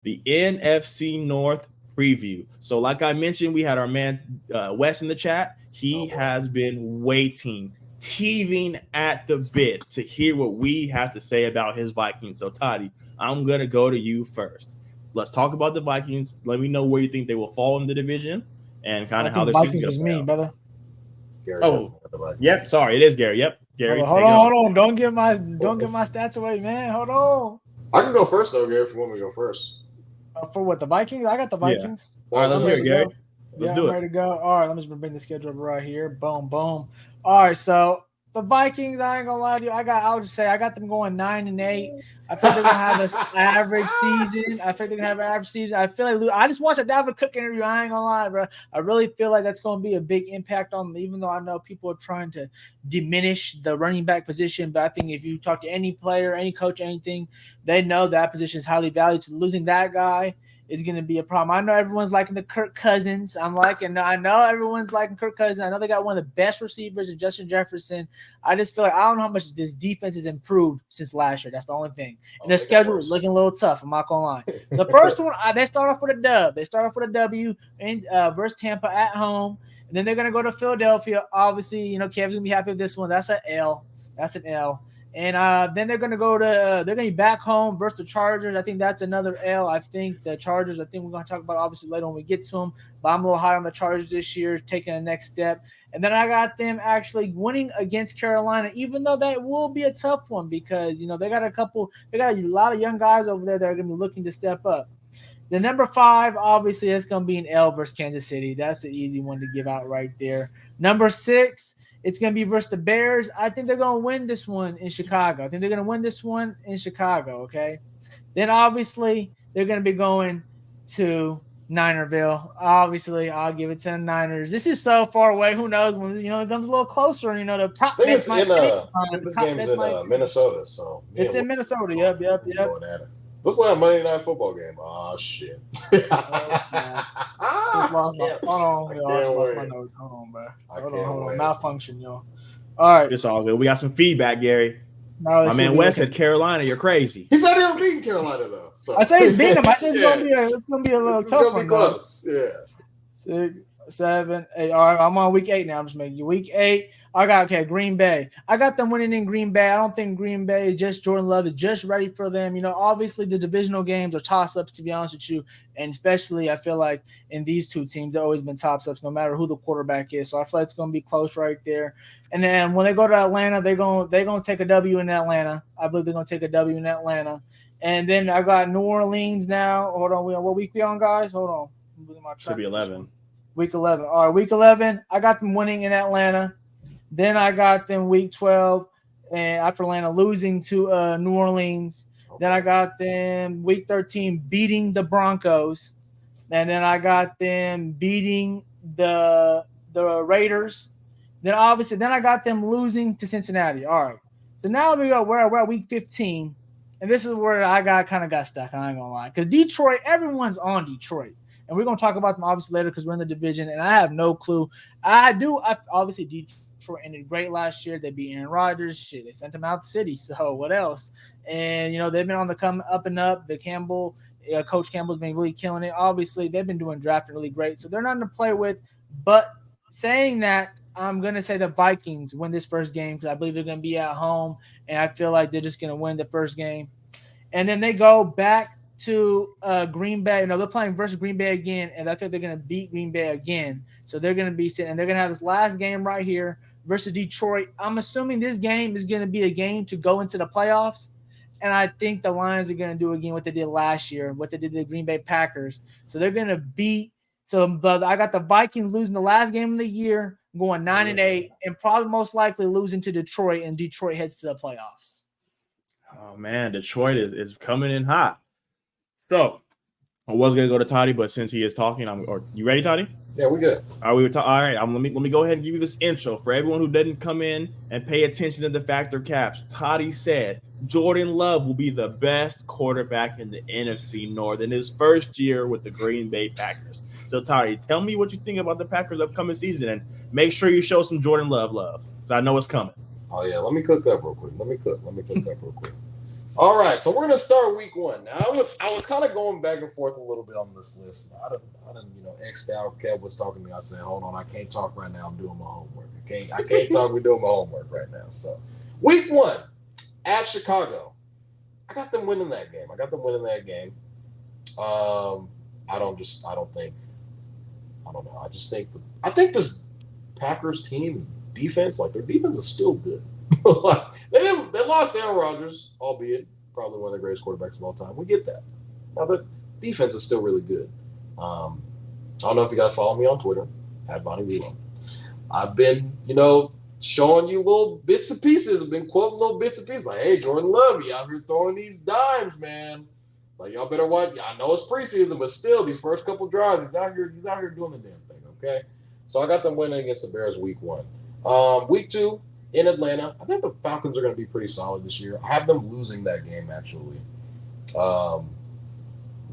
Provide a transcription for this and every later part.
the NFC North preview. So, like I mentioned, we had our man Wes in the chat. He has been waiting, teething at the bit to hear what we have to say about his Vikings. So, Toddy, I'm going to go to you first. Let's talk about the Vikings. Let me know where you think they will fall in the division and kind I of how think their season's Vikings going to is play me, out. brother. Gary Oh, yep. Sorry, it is Gary. Yep, Gary, Hold take it on. on. Don't give my stats away, man. Hold on. I can go first though, Gary, if you want me to go first. For what, the Vikings? I got the Yeah. Vikings. All right, let's hear it, Gary. Yeah, I'm ready to go. All right, let me just bring the schedule up right here. Boom, boom. All right, so the Vikings, I ain't gonna lie to you. I'll just say I got them going 9-8. I feel they're gonna have an average season. I feel like I just watched a Dalvin Cook interview. I ain't gonna lie, bro. I really feel like that's gonna be a big impact on them, even though I know people are trying to diminish the running back position. But I think if you talk to any player, any coach, anything, they know that position is highly valued. So losing that guy is going to be a problem. I know everyone's liking the Kirk Cousins. I know everyone's liking Kirk Cousins. I know they got one of the best receivers in Justin Jefferson. I just feel like I don't know how much this defense has improved since last year. That's the only thing. And their schedule is looking a little tough. I'm not going to lie. So the first one, they start off with a dub. They start off with a W versus Tampa at home. And then they're going to go to Philadelphia. Obviously, Kev's going to be happy with this one. That's an L. And then they're going to be back home versus the Chargers. I think that's another L. I think the Chargers, we're going to talk about obviously later when we get to them, but I'm a little high on the Chargers this year, taking the next step. And then I got them actually winning against Carolina, even though that will be a tough one because, they got a lot of young guys over there that are going to be looking to step up. The number 5, obviously, it's going to be an L versus Kansas City. That's the easy one to give out right there. Number 6, it's going to be versus the Bears. I think they're going to win this one in Chicago. Okay? Then, obviously, they're going to be going to Ninerville. Obviously, I'll give it to the Niners. This is so far away. Who knows? When, it comes a little closer, the prop bets might this game's in Minnesota, so. It's in Minnesota. Yep. This is like a Monday Night Football game. Oh, shit. Hold on, lost my notes. Hold on, bro. Hold on. Malfunction, yo. All right. It's all good. We got some feedback, Gary. No, my man Wes said Carolina. You're crazy. He said he'll beat Carolina, though. So. I say he's beating them. I think it's gonna be a little tough one. Close. Yeah. 6, 7, 8. All right, I'm on week 8 now. I'm just making you week 8. I got Green Bay. I got them winning in Green Bay. I don't think Green Bay, just Jordan Love is just ready for them. Obviously the divisional games are toss-ups, to be honest with you. And especially I feel like in these two teams, they've always been toss-ups no matter who the quarterback is. So I feel like it's going to be close right there. And then when they go to Atlanta, they're going to take a W in Atlanta. I believe they're going to take a W in Atlanta. And then I got New Orleans now. Hold on. What week we on, guys? Hold on. Should be 11. Week 11. All right, week 11, I got them winning in Atlanta. Then I got them week 12, and after Atlanta losing to New Orleans. Then I got them week 13 beating the Broncos. And then I got them beating the Raiders. Then I got them losing to Cincinnati. All right. So now we're at week 15, and this is where I kind of got stuck. I ain't going to lie. Because Detroit, everyone's on Detroit. And we're going to talk about them obviously later because we're in the division, and I have no clue. Obviously, Detroit ended great last year. They beat Aaron Rodgers. Shit, they sent him out the city. So what else? And, they've been on the come up and up. The Coach Campbell's been really killing it. Obviously, they've been doing drafting really great. So they're nothing to play with. But saying that, I'm going to say the Vikings win this first game because I believe they're going to be at home, and I feel like they're just going to win the first game. And then they go back to Green Bay. They're playing versus Green Bay again, and I think they're going to beat Green Bay again. So they're going to be sitting, and they're going to have this last game right here versus Detroit. I'm assuming this game is going to be a game to go into the playoffs, and I think the Lions are going to do again what they did last year, what they did to the Green Bay Packers. So they're going to beat. So I got the Vikings losing the last game of the year, going 9-8, and probably most likely losing to Detroit, and Detroit heads to the playoffs. Oh man, Detroit is coming in hot. So I was gonna go to Toddy, but since he is talking, you ready, Toddy? Yeah, we good. All right, let me go ahead and give you this intro for everyone who didn't come in and pay attention to the factor caps. Toddy said Jordan Love will be the best quarterback in the NFC North in his first year with the Green Bay Packers. So Toddy, tell me what you think about the Packers' upcoming season, and make sure you show some Jordan Love. So I know it's coming. Oh yeah, let me cook up real quick. All right, so we're gonna start week 1. Now, I was kind of going back and forth a little bit on this list. I didn't, X'd out. Kev was talking to me. I said, "Hold on, I can't talk right now. I'm doing my homework. I can't talk. We're doing my homework right now." So, week 1 at Chicago, I got them winning that game. I think this Packers team defense, like their defense is still good. Like, they lost Aaron Rodgers, albeit probably one of the greatest quarterbacks of all time. We get that. Now the defense is still really good. I don't know if you guys follow me on Twitter at Bonnie Wheelow. I've been, showing you little bits and pieces. I've been quoting little bits and pieces like, "Hey, Jordan Love, you out here throwing these dimes, man. Like, y'all better watch. I know it's preseason, but still, these first couple drives, he's out here doing the damn thing." Okay, so I got them winning against the Bears week 1. Week 2 in Atlanta, I think the Falcons are going to be pretty solid this year. I have them losing that game actually. Now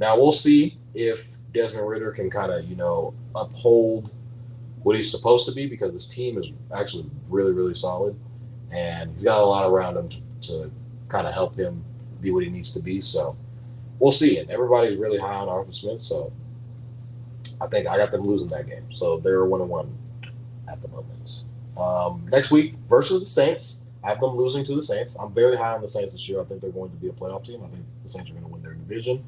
we'll see if Desmond Ridder can kind of uphold what he's supposed to be, because this team is actually really, really solid, and he's got a lot around him to kind of help him be what he needs to be. So we'll see. And everybody's really high on Arthur Smith, so I think I got them losing that game. So they're 1-1 at the moment. Next week versus the Saints, I have them losing to the Saints. I'm very high on the Saints this year. I think they're going to be a playoff team. I think the Saints are going to win their division.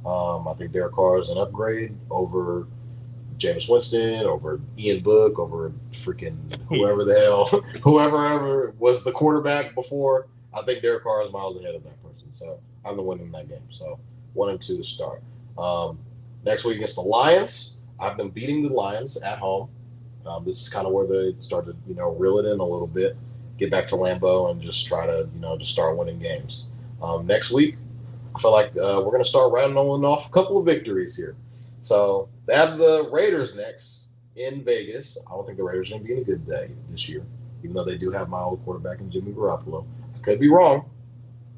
I think Derek Carr is an upgrade over Jameis Winston, over Ian Book, over freaking whoever ever was the quarterback before. I think Derek Carr is miles ahead of that person. So I'm the winner in that game. So 1-2 to start. Next week against the Lions, I have them beating the Lions at home. This is kind of where they started, reel it in a little bit, get back to Lambeau and just try to, just start winning games. Next week, I feel like we're going to start rattling off a couple of victories here. So they have the Raiders next in Vegas. I don't think the Raiders are going to be in a good day this year, even though they do have my old quarterback in Jimmy Garoppolo. I could be wrong,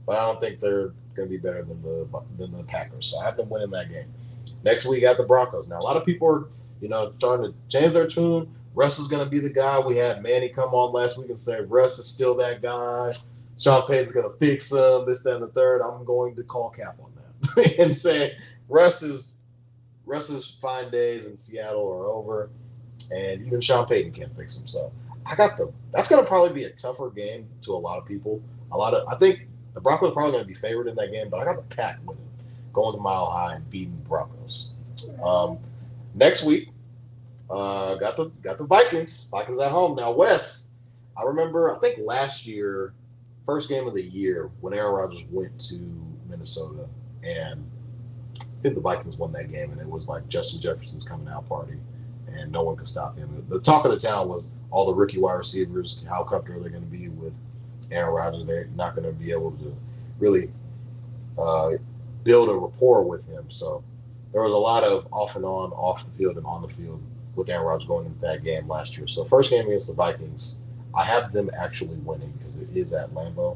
but I don't think they're going to be better than the Packers. So I have them winning that game. Next week at the Broncos. Now, a lot of people are, starting to change their tune. Russ is going to be the guy. We had Manny come on last week and say Russ is still that guy. Sean Payton's going to fix him, this, that, and the third. I'm going to call cap on that and say Russ's fine days in Seattle are over, and even Sean Payton can't fix him. So I got them. That's going to probably be a tougher game to a lot of people. I think the Broncos are probably going to be favored in that game, but I got the Pack winning, going to Mile High and beating the Broncos. Next week, got the Vikings. Vikings at home. Now, Wes, I remember, I think last year, first game of the year, when Aaron Rodgers went to Minnesota, and I think the Vikings won that game, and it was like Justin Jefferson's coming out party, and no one could stop him. The talk of the town was all the rookie wide receivers, how comfortable they're going to be with Aaron Rodgers. They're not going to be able to really build a rapport with him. So there was a lot of off and on, off the field and on the field with Aaron Rodgers going into that game last year. So first game against the Vikings, I have them actually winning because it is at Lambeau.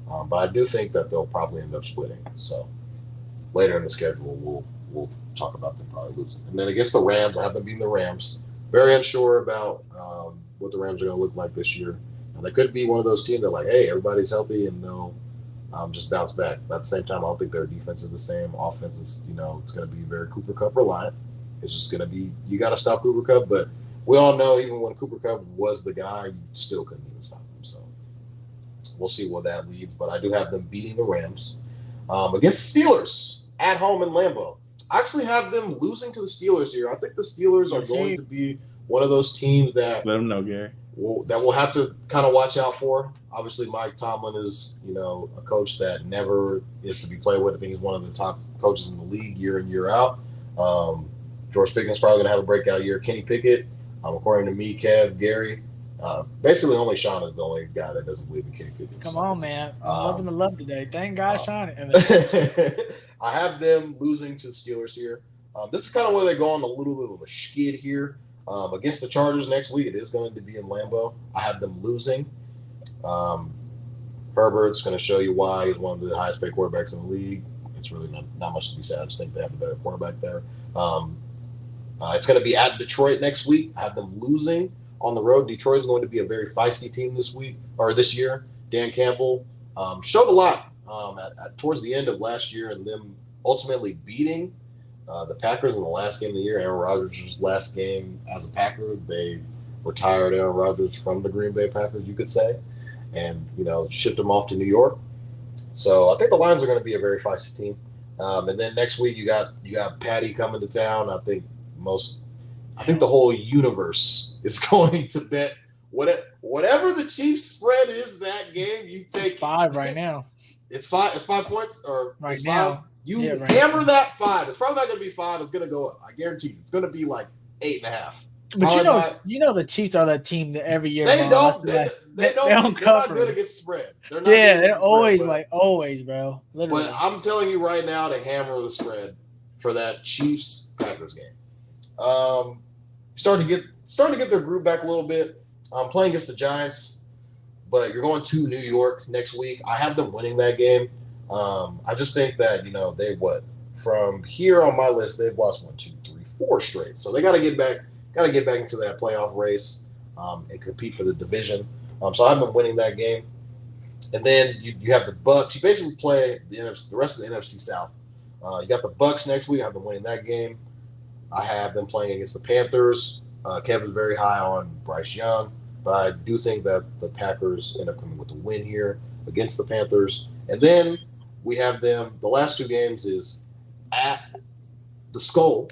But I do think that they'll probably end up splitting. So later in the schedule, we'll talk about them probably losing. And then against the Rams, I have them beating the Rams. Very unsure about what the Rams are going to look like this year. And they could be one of those teams that like, hey, everybody's healthy and they'll just bounce back. But at the same time, I don't think their defense is the same. Offense is, it's going to be very Cooper Kupp reliant. It's just going to be, you got to stop Cooper Kupp. But we all know even when Cooper Kupp was the guy, you still couldn't even stop him. So we'll see where that leads. But I do have them beating the Rams. Against the Steelers at home in Lambeau. I actually have them losing to the Steelers here. I think the Steelers are going to be one of those teams that let them know, Gary. That we'll have to kind of watch out for. Obviously, Mike Tomlin is, a coach that never is to be played with. I think he's one of the top coaches in the league year in, year out. George Pickens probably going to have a breakout year. Kenny Pickett, according to me, Kev, Gary. Basically, only Shaun is the only guy that doesn't believe in Kenny Pickett. Come on, man. I'm loving the love today. Thank God, Shaun. I have them losing to the Steelers here. This is kind of where they go on a little bit of a skid here. Against the Chargers next week, it is going to be in Lambeau. I have them losing. Herbert's going to show you why he's one of the highest paid quarterbacks in the league. It's really not much to be said. I just think they have a better quarterback there. It's going to be at Detroit next week. I have them losing on the road. Detroit is going to be a very feisty team this year. Dan Campbell showed a lot towards the end of last year and them ultimately beating the Packers in the last game of the year. Aaron Rodgers' last game as a Packer, they retired Aaron Rodgers from the Green Bay Packers, you could say, and shipped him off to New York. So I think the Lions are going to be a very feisty team. And then next week you got Patty coming to town. I think the whole universe is going to bet whatever the Chiefs spread is that game. You take 5 right now. It's 5. It's 5 points or right it's now. 5. Hammer that 5. It's probably not going to be 5. It's going to go up. I guarantee you. It's going to be like 8.5. But the Chiefs are that team that every year they don't cover. They're not good against spread. They're always always, bro. Literally. But I'm telling you right now to hammer the spread for that Chiefs Packers game. Starting to get their group back a little bit. Playing against the Giants, but you're going to New York next week. I have them winning that game. I just think that from here on my list, they've lost 1, 2, 3, 4 straight. So they got to get back into that playoff race and compete for the division. So I have them winning that game. And then you have the Bucs. You basically play the rest of the NFC South. You got the Bucs next week. I have them winning that game. I have them playing against the Panthers. Kevin's very high on Bryce Young, but I do think that the Packers end up coming with the win here against the Panthers. And then we have them. The last 2 games is at the Skull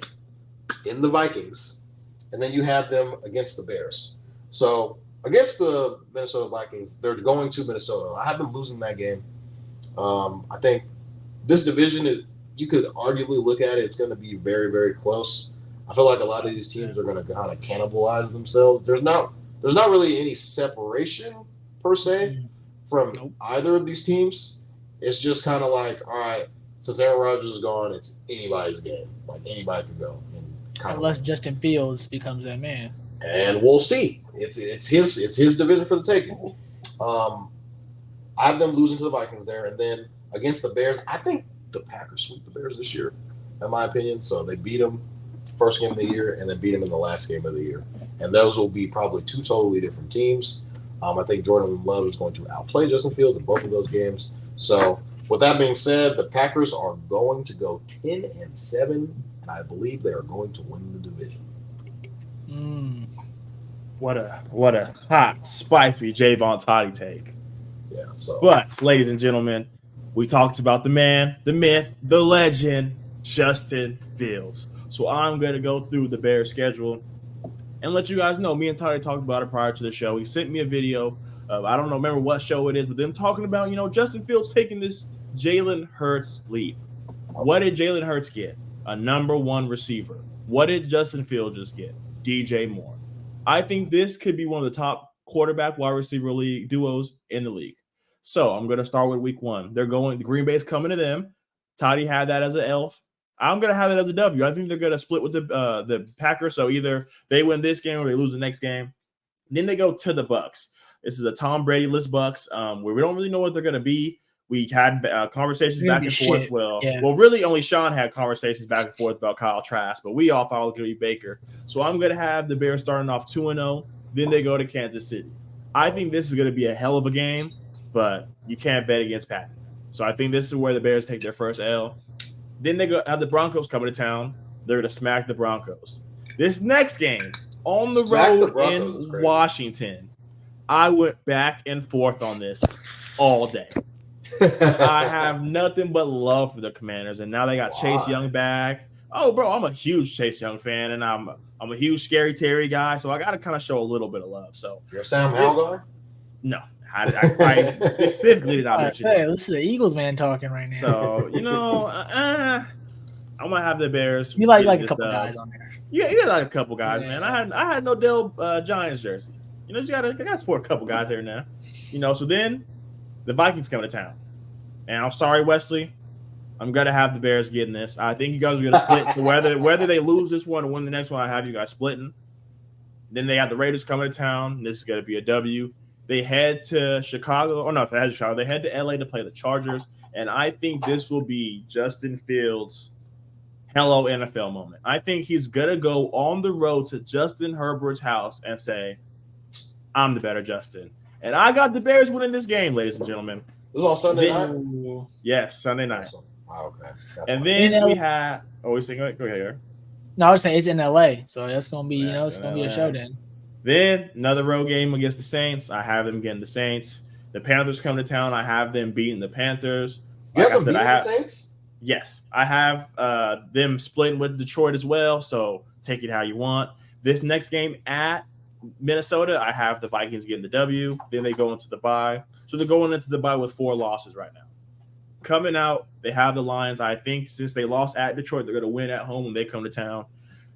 in the Vikings, and then you have them against the Bears. So against the Minnesota Vikings, they're going to Minnesota. I have them losing that game. I think this division you could arguably look at it. It's going to be very, very close. I feel like a lot of these teams are going to kind of cannibalize themselves. There's not really any separation per se from either of these teams. It's just kind of like, all right, since Aaron Rodgers is gone, it's anybody's game. Like anybody can go. Unless Justin Fields becomes that man. And we'll see. It's his division for the taking. I have them losing to the Vikings there, and then against the Bears, I think the Packers sweep the Bears this year, in my opinion. So they beat them first game of the year and then beat them in the last game of the year. And those will be probably 2 totally different teams. I think Jordan Love is going to outplay Justin Fields in both of those games. So with that being said, the Packers are going to go 10-7, and I believe they are going to win the division. What a hot, spicy Jaevon Toddy take. Yeah. So, but ladies and gentlemen, we talked about the man, the myth, the legend, Justin Fields. So I'm going to go through the Bears schedule and let you guys know. Me and Toddy talked about it prior to the show. He sent me a video of, I don't remember what show it is, but them talking about, Justin Fields taking this Jalen Hurts lead. What did Jalen Hurts get? A number 1 receiver. What did Justin Fields just get? DJ Moore. I think this could be one of the top quarterback wide receiver league duos in the league. So I'm going to start with week 1. The Green Bay's coming to them. Toddy had that as an elf. I'm going to have it as a W. I think they're going to split with the Packers. So either they win this game or they lose the next game. Then they go to the Bucs. This is a Tom Brady-less Bucs where we don't really know what they're going to be. We had conversations back and forth. Well, really only Shaun had conversations back and forth about Kyle Trask, but we all thought it was going to be Baker. So I'm going to have the Bears starting off 2-0. Then they go to Kansas City. I think this is going to be a hell of a game, but you can't bet against Patty. So I think this is where the Bears take their first L. Then they have the Broncos coming to town. They're going to smack the Broncos. This next game on the road in Washington, I went back and forth on this all day. I have nothing but love for the Commanders, and now they got Chase Young back. Oh, bro, I'm a huge Chase Young fan, and I'm a huge Scary Terry guy, so I got to kind of show a little bit of love. So you're a Sam Howell guy? No, I specifically did not mention it. This is the Eagles man talking right now. So I'm gonna have the Bears. You like a couple guys on there. Yeah, you got like a couple guys, man. I had no Dale Giants jersey. You gotta support a couple guys here now. So then the Vikings coming to town. And I'm sorry, Wesley. I'm gonna have the Bears getting this. I think you guys are gonna split. So whether they lose this one or win the next one, I have you guys splitting. Then they have the Raiders coming to town. This is gonna be a W. They head to Chicago. Oh no, if they head to Chicago, they head to LA to play the Chargers. And I think this will be Justin Fields' hello NFL moment. I think he's gonna go on the road to Justin Herbert's house and say, "I'm the better Justin." And I got the Bears winning this game, ladies and gentlemen. This is on Sunday night. Bowl. Yes, Sunday night. Oh, okay. And then we have. Oh, we go ahead. No, I was saying it's in LA, so that's gonna be it's gonna be a show then. Then another road game against the Saints. I have them getting the Saints. The Panthers come to town. I have them beating the Panthers. You have them beating the Saints? Yes, I have them splitting with Detroit as well. So take it how you want. This next game at Minnesota, I have the Vikings getting the W. Then they go into the bye. So they're going into the bye with 4 losses right now. Coming out, they have the Lions. I think since they lost at Detroit, they're going to win at home when they come to town.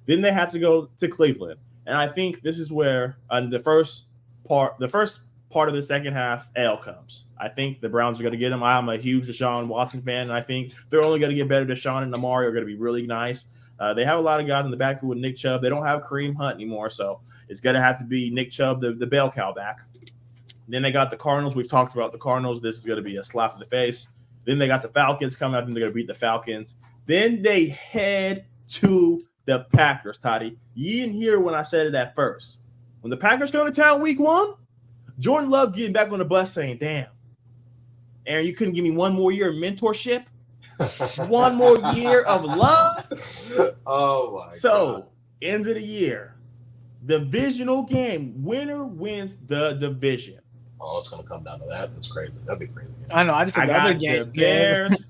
Then they have to go to Cleveland. And I think this is where the first part of the second half, L comes. I think the Browns are going to get him. I'm a huge Deshaun Watson fan, and I think they're only going to get better. Deshaun and Amari are going to be really nice. They have a lot of guys in the backfield with Nick Chubb. They don't have Kareem Hunt anymore, so it's going to have to be Nick Chubb, the bell cow back. Then they got the Cardinals. We've talked about the Cardinals. This is going to be a slap in the face. Then they got the Falcons coming. I think they're going to beat the Falcons. Then they head to the Packers, Toddy. You didn't hear when I said it at first. When the Packers come to town week 1, Jordan Love getting back on the bus saying, damn, Aaron, you couldn't give me one more year of mentorship? One more year of love? Oh, my God. So, end of the year, divisional game. Winner wins the division. Oh, it's going to come down to that. That's crazy. That'd be crazy. I know. I just said the other game. The Bears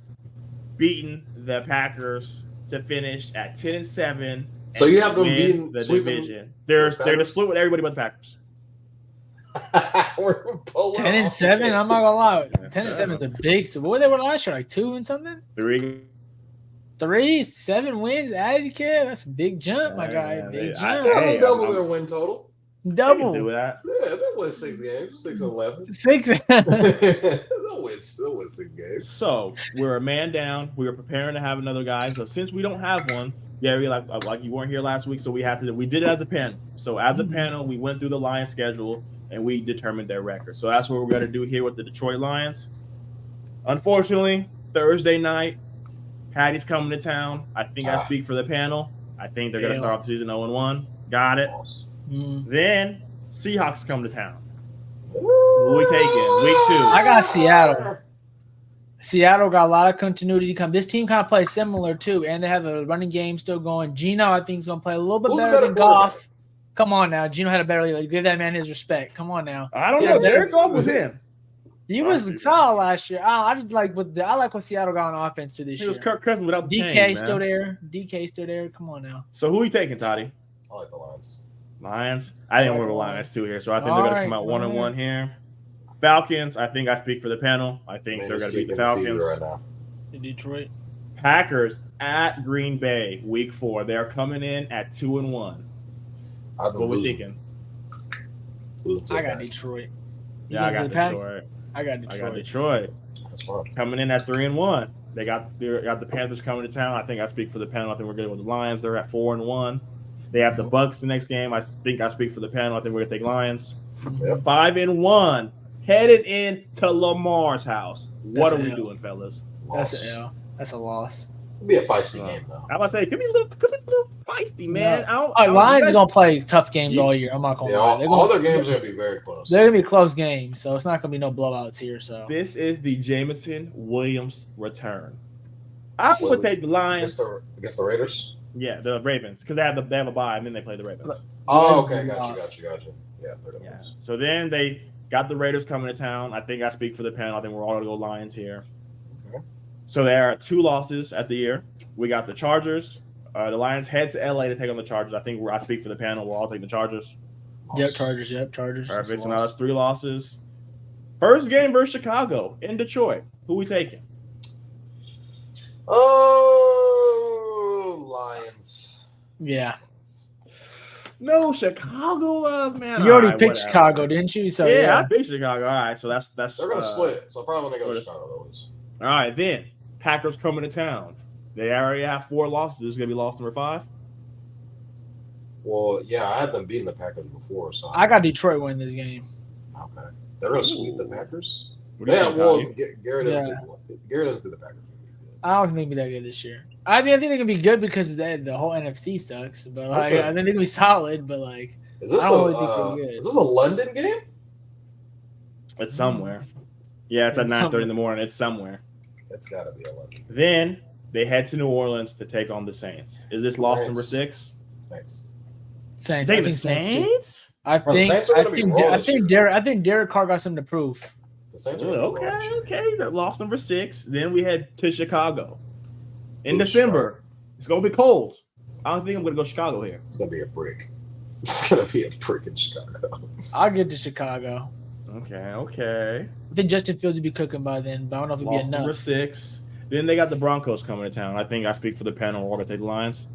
beating the Packers to finish at 10-7. So you have them beating the division. They're to split with everybody but the Packers. We're 10-7. I'm not gonna lie. 10-7 is a big. So what were they last year? Like 2 and something? 3, 7 wins. Added kid. That's a big jump, my guy. Big jump. Hey, double their win total. Double. Do that. Yeah, they'll win 6 games. 6-11. 6. They'll win 6 games. So we're a man down. We were preparing to have another guy. So since we don't have one, Gary, like you weren't here last week, so we did it as a panel. So as a panel, we went through the Lions schedule and we determined their record. So that's what we're going to do here with the Detroit Lions. Unfortunately, Thursday night, Patty's coming to town. I think I speak for the panel. I think they're going to start off the season 0-1. Got it. Then Seahawks come to town. Who we taking? Week 2. I got Seattle. Seattle got a lot of continuity to come. This team kind of plays similar too, and they have a running game still going. Gino, I think, is going to play a little bit better than Goff. Come on now, Gino had a better league. Give that man his respect. Come on now. I don't know. Jared Goff was in. He was solid last year. I just like what Seattle got on offense to this year. He was Kirk Cousins without the DK chain, still there. DK still there. Come on now. So who are you taking, Toddy? I like the Lions. Lions? I didn't want the Lions too here, so I think they're going to come out 1-1 here. Falcons, I think I speak for the panel. I think they're going to beat the Falcons. Right now. Detroit. Packers at Green Bay, week 4. They're coming in at 2-1. What we thinking? I got Detroit. Yeah, I got Detroit. I got Detroit. That's fun. Coming in at 3-1. They got the Panthers coming to town. I think I speak for the panel. I think we're going with the Lions. They're at 4-1. They have the Bucks the next game. I think I speak for the panel. I think we're going to take Lions. Yep. 5-1. Headed into Lamar's house. What are we doing, fellas? That's an L. That's a loss. It'll be a feisty game, though. I was say, it could be a little feisty, man. No. Lions are going to play tough games all year. I'm not going to lie. All their games are going to be very close. They're going to be close games, so it's not going to be no blowouts here. So this is the Jameson Williams return. I would take the Lions. Against the Raiders? Yeah, the Ravens, because they have a bye, and then they play the Ravens. Oh, okay. Got you. Yeah, yeah. So then they got the Raiders coming to town. I think I speak for the panel. I think we're all going to go Lions here. Okay. So there are 2 losses at the year. We got the Chargers. The Lions head to LA to take on the Chargers. I think I speak for the panel. We'll all take the Chargers. Yep, Chargers. Perfect. So now that's 3 losses. First game versus Chicago in Detroit. Who we taking? Oh, Lions. Yeah. No, Chicago love, man. You already picked Chicago, didn't you? So yeah, I picked Chicago. All right, so that's they're gonna split. So probably when they go to Chicago, always. All right, then Packers coming to town. They already have 4 losses. This is gonna be loss number 5. Well, yeah, I had them beating the Packers before, so I got Detroit winning this game. Okay, they're gonna sweep the Packers. Yeah, well, Garry doesn't do the Packers. I don't think they'll be that good this year. I think they're gonna be good because the whole NFC sucks. But I think they're gonna be solid. But like, is this a London game? It's somewhere. Yeah, it's at 9:30 in the morning. It's somewhere. It's got to be 11. Then they head to New Orleans to take on the Saints. Is this loss number 6? Thanks. Saints. Taking the Saints? I Bro, the Saints are gonna be rolling this year. I think Derek Carr got something to prove. The Saints are gonna be rolling this year. Okay. That loss number 6. Then we head to Chicago in Ooh, December. It's gonna be cold. I don't think I'm gonna go Chicago here. It's gonna be a brick. It's gonna be a brick in Chicago. I'll get to Chicago. Okay. I think Justin Fields would be cooking by then, but I don't know if it'd be Loss enough. number 6. Then they got the Broncos coming to town. I think I speak for the panel. We're gonna take the Lions.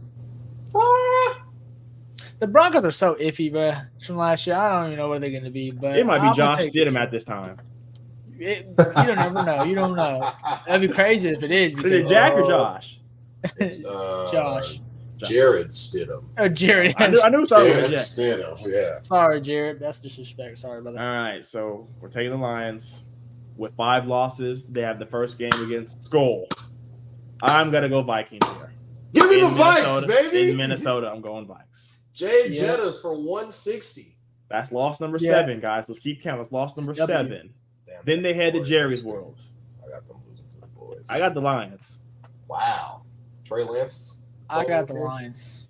The Broncos are so iffy, bro. From last year, I don't even know where they're going to be. But It might be I'm Josh gonna take Stidham at this time. you don't never know. You don't know. That'd be crazy if it is. Is it Jack or Josh? Josh. Jared Stidham. Oh, Jared. I knew something Jared was Jack. Stidham, yeah. Sorry, Jared. That's disrespect. Sorry about All that. right, so we're taking the Lions with 5 losses. They have the first game against Skull. I'm gonna go Vikings here. Give me the Minnesota, Vikes, baby. In Minnesota, I'm going Vikes. Jay Jettas for 160. That's loss number 7, guys. Let's keep counting. That's loss number 7. Damn, Then they head to boys. Jerry's World. I got them losing to the boys. I got the Lions. Wow. Trey Lance. I got the Lions.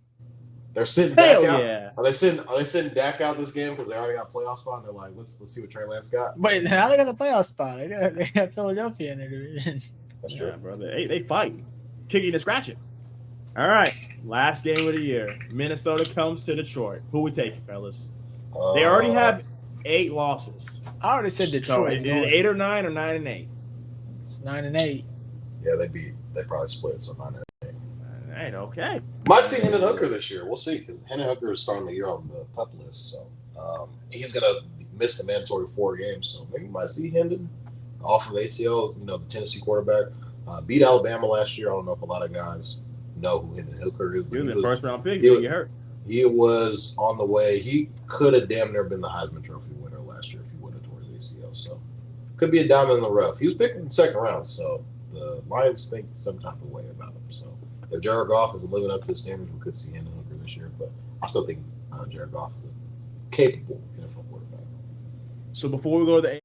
They're sitting Hell Dak out. yeah. Are they sitting Dak out this game because they already got a playoff spot? And they're like, let's see what Trey Lance got. Wait, how they got the playoff spot? They got Philadelphia in their division. That's true. Yeah, brother. They fighting. Kicking and scratching. All right. Last game of the year. Minnesota comes to Detroit. Who we taking, fellas? They already have 8 losses. I already said So Detroit. is it 8 or 9 or 9 and 8? It's 9-8. Yeah, they probably split, so 9-8. 9, okay. Might see Hendon Hooker this year. We'll see, because Hendon Hooker is starting the year on the PUP list, so he's gonna miss the mandatory 4 games. So maybe we might see Hendon off of ACL. You know, the Tennessee quarterback beat Alabama last year. I don't know if a lot of guys know who Hendon Hooker is. He was a first round pick. He he didn't get hurt. He was on the way. He could have damn near been the Heisman Trophy winner last year if he wouldn't have tore his ACL. So could be a diamond in the rough. He was picked in the 2nd round, so the Lions think some type of way about him. So if Jared Goff isn't living up to his standards, we could see Hendon Hooker this year. But I still think Jared Goff is a capable NFL quarterback. So before we go to the